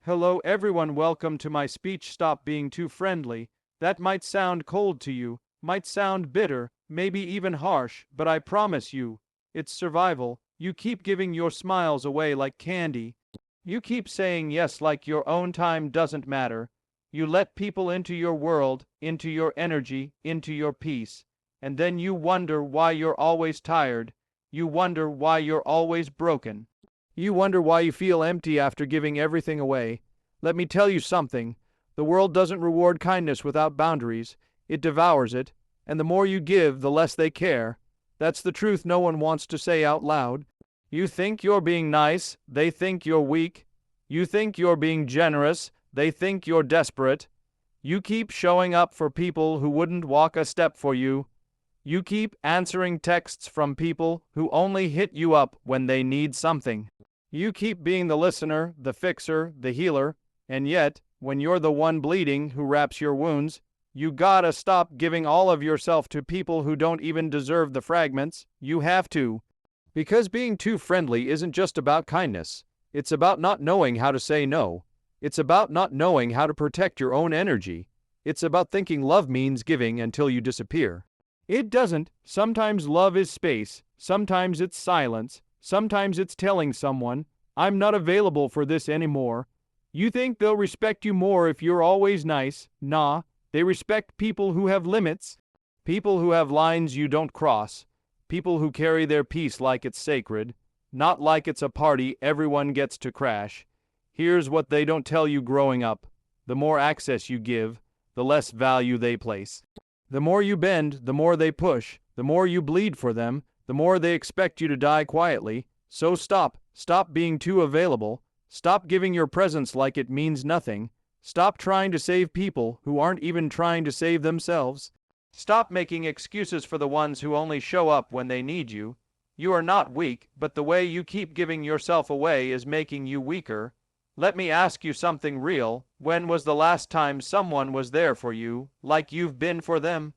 Hello everyone, welcome to my speech. Stop being too friendly. That might sound cold to you, might sound bitter, maybe even harsh, but I promise you, it's survival. You keep giving your smiles away like candy. You keep saying yes like your own time doesn't matter. You let people into your world, into your energy, into your peace. And then you wonder why you're always tired. You wonder why you're always broken. You wonder why you feel empty after giving everything away. Let me tell you something. The world doesn't reward kindness without boundaries. It devours it. And the more you give, the less they care. That's the truth no one wants to say out loud. You think you're being nice, they think you're weak. You think you're being generous, they think you're desperate. You keep showing up for people who wouldn't walk a step for you. You keep answering texts from people who only hit you up when they need something. You keep being the listener, the fixer, the healer, and yet, when you're the one bleeding who wraps your wounds, you gotta stop giving all of yourself to people who don't even deserve the fragments. You have to. Because being too friendly isn't just about kindness. It's about not knowing how to say no. It's about not knowing how to protect your own energy. It's about thinking love means giving until you disappear. It doesn't. Sometimes love is space. Sometimes it's silence. Sometimes it's telling someone, I'm not available for this anymore. You think they'll respect you more if you're always nice? Nah, they respect people who have limits. People who have lines you don't cross. People who carry their peace like it's sacred, not like it's a party everyone gets to crash. Here's what they don't tell you growing up. The more access you give, the less value they place. The more you bend, the more they push. The more you bleed for them, the more they expect you to die quietly. So stop. Stop being too available. Stop giving your presence like it means nothing. Stop trying to save people who aren't even trying to save themselves. Stop making excuses for the ones who only show up when they need you. You are not weak, but the way you keep giving yourself away is making you weaker. Let me ask you something real. When was the last time someone was there for you, like you've been for them?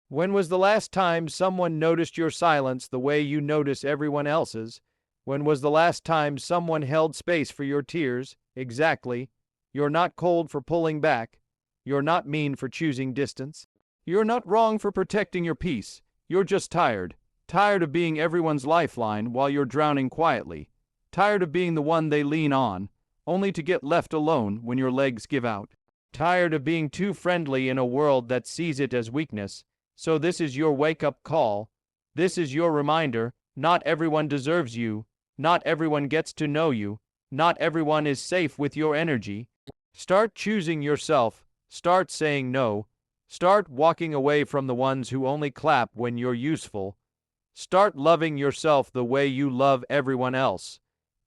When was the last time someone noticed your silence the way you notice everyone else's? When was the last time someone held space for your tears? Exactly. You're not cold for pulling back. You're not mean for choosing distance. You're not wrong for protecting your peace. You're just tired. Tired of being everyone's lifeline while you're drowning quietly. Tired of being the one they lean on, only to get left alone when your legs give out. Tired of being too friendly in a world that sees it as weakness. So this is your wake-up call. This is your reminder. Not everyone deserves you. Not everyone gets to know you. Not everyone is safe with your energy. Start choosing yourself. Start saying no. Start walking away from the ones who only clap when you're useful. Start loving yourself the way you love everyone else.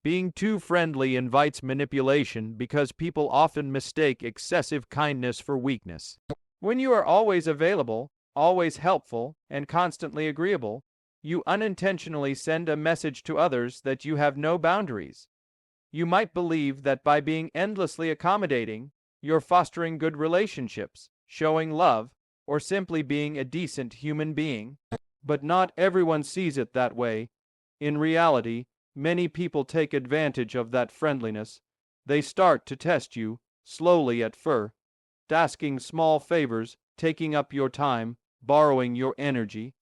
Being too friendly invites manipulation because people often mistake excessive kindness for weakness. When you are always available, always helpful, and constantly agreeable, you unintentionally send a message to others that you have no boundaries. You might believe that by being endlessly accommodating, you're fostering good relationships, showing love, or simply being a decent human being. But not everyone sees it that way. In reality, many people take advantage of that friendliness. They start to test you, slowly at first, asking small favors, taking up your time, borrowing your energy.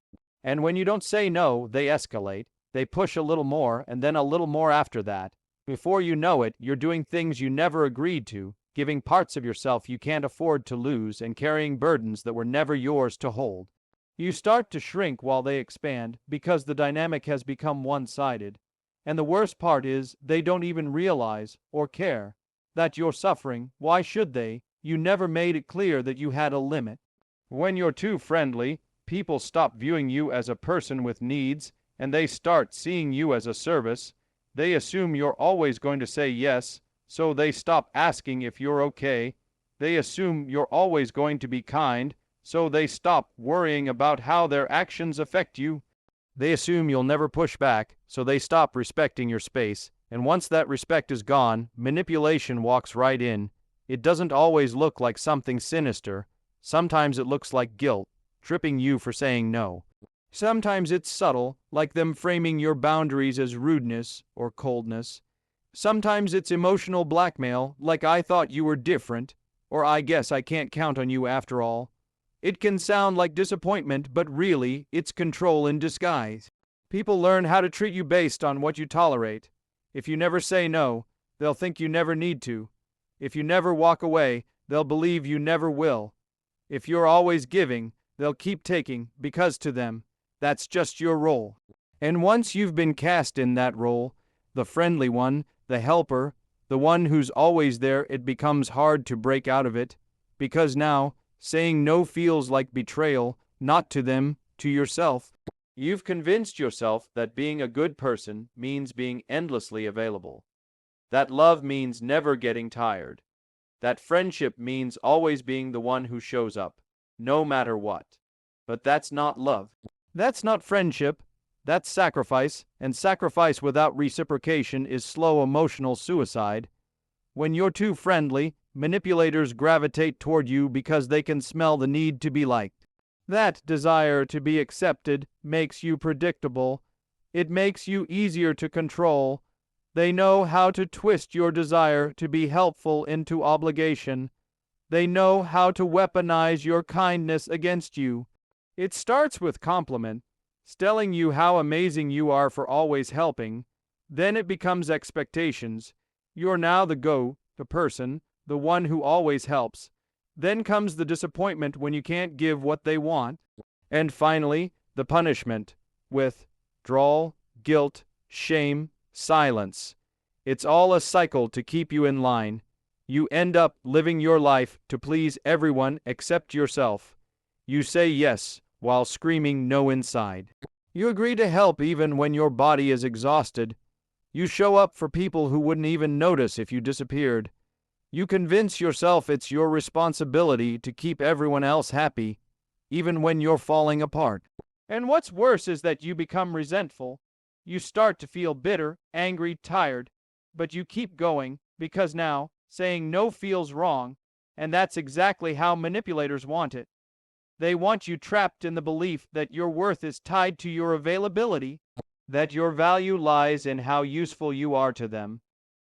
And when you don't say no, they escalate. They push a little more, and then a little more after that. Before you know it, you're doing things you never agreed to, giving parts of yourself you can't afford to lose, and carrying burdens that were never yours to hold. You start to shrink while they expand, because the dynamic has become one-sided. And the worst part is, they don't even realize, or care, that you're suffering. Why should they? You never made it clear that you had a limit. When you're too friendly, people stop viewing you as a person with needs, and they start seeing you as a service. They assume you're always going to say yes, so they stop asking if you're okay. They assume you're always going to be kind, so they stop worrying about how their actions affect you. They assume you'll never push back, so they stop respecting your space. And once that respect is gone, manipulation walks right in. It doesn't always look like something sinister. Sometimes it looks like guilt, tripping you for saying no. Sometimes it's subtle, like them framing your boundaries as rudeness or coldness. Sometimes it's emotional blackmail, like "I thought you were different," or "I guess I can't count on you after all." It can sound like disappointment, but really, it's control in disguise. People learn how to treat you based on what you tolerate. If you never say no, they'll think you never need to. If you never walk away, they'll believe you never will. If you're always giving, they'll keep taking, because to them, that's just your role. And once you've been cast in that role, the friendly one, the helper, the one who's always there, it becomes hard to break out of it, because now, saying no feels like betrayal, not to them, to yourself. You've convinced yourself that being a good person means being endlessly available, that love means never getting tired, that friendship means always being the one who shows up, no matter what. But that's not love. That's not friendship. That's sacrifice, and sacrifice without reciprocation is slow emotional suicide. When you're too friendly, manipulators gravitate toward you because they can smell the need to be liked. That desire to be accepted makes you predictable. It makes you easier to control. They know how to twist your desire to be helpful into obligation. They know how to weaponize your kindness against you. It starts with compliment, telling you how amazing you are for always helping. Then it becomes expectations. You're now the person, the one who always helps. Then comes the disappointment when you can't give what they want. And finally, the punishment, with withdrawal, guilt, shame, silence. It's all a cycle to keep you in line. You end up living your life to please everyone except yourself. You say yes while screaming no inside. You agree to help even when your body is exhausted. You show up for people who wouldn't even notice if you disappeared. You convince yourself it's your responsibility to keep everyone else happy, even when you're falling apart. And what's worse is that you become resentful. You start to feel bitter, angry, tired, but you keep going because now saying no feels wrong, and that's exactly how manipulators want it. They want you trapped in the belief that your worth is tied to your availability, that your value lies in how useful you are to them.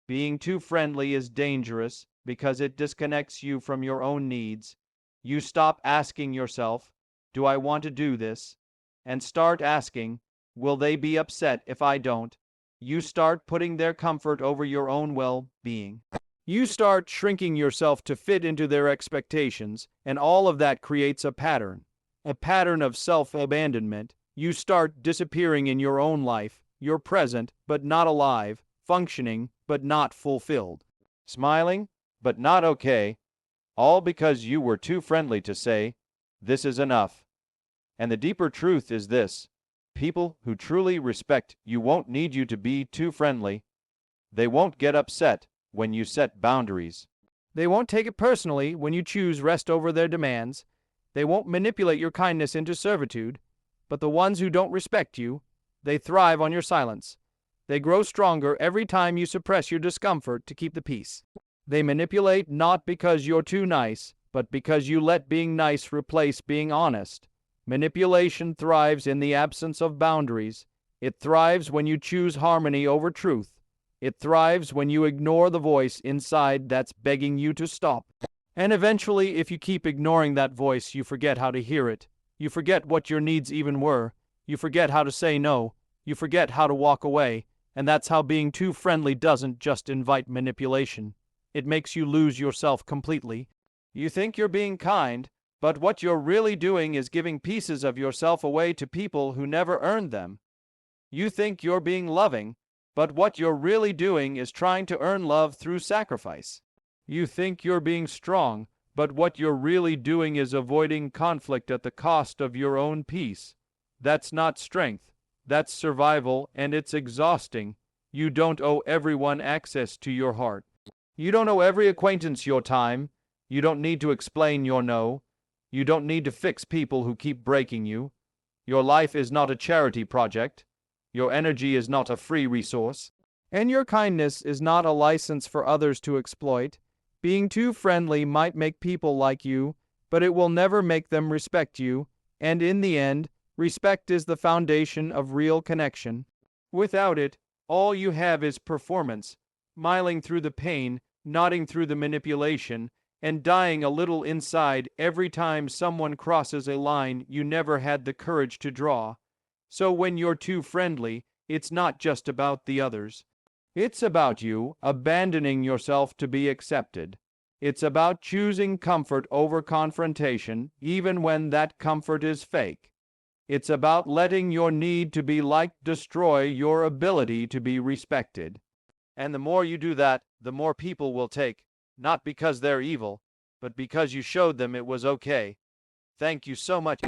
Being too friendly is dangerous because it disconnects you from your own needs. You stop asking yourself, "Do I want to do this?" and start asking, "Will they be upset if I don't?" You start putting their comfort over your own well-being. You start shrinking yourself to fit into their expectations, and all of that creates a pattern of self-abandonment. You start disappearing in your own life. You're present, but not alive, functioning, but not fulfilled, smiling, but not okay, all because you were too friendly to say, "This is enough." And the deeper truth is this: people who truly respect you won't need you to be too friendly. They won't get upset when you set boundaries. They won't take it personally when you choose rest over their demands. They won't manipulate your kindness into servitude. But the ones who don't respect you, they thrive on your silence. They grow stronger every time you suppress your discomfort to keep the peace. They manipulate not because you're too nice, but because you let being nice replace being honest. Manipulation thrives in the absence of boundaries. It thrives when you choose harmony over truth. It thrives when you ignore the voice inside that's begging you to stop. And eventually, if you keep ignoring that voice, you forget how to hear it. You forget what your needs even were. You forget how to say no. You forget how to walk away. And that's how being too friendly doesn't just invite manipulation. It makes you lose yourself completely. You think you're being kind, but what you're really doing is giving pieces of yourself away to people who never earned them. You think you're being loving, but what you're really doing is trying to earn love through sacrifice. You think you're being strong, but what you're really doing is avoiding conflict at the cost of your own peace. That's not strength. That's survival, and it's exhausting. You don't owe everyone access to your heart. You don't owe every acquaintance your time. You don't need to explain your no. You don't need to fix people who keep breaking you. Your life is not a charity project. Your energy is not a free resource. And your kindness is not a license for others to exploit. Being too friendly might make people like you, but it will never make them respect you. And in the end, respect is the foundation of real connection. Without it, all you have is performance. smiling through the pain, nodding through the manipulation, and dying a little inside every time someone crosses a line you never had the courage to draw. So when you're too friendly, it's not just about the others. It's about you abandoning yourself to be accepted. It's about choosing comfort over confrontation, even when that comfort is fake. It's about letting your need to be liked destroy your ability to be respected. And the more you do that, the more people will take, not because they're evil, but because you showed them it was okay. Thank you so much.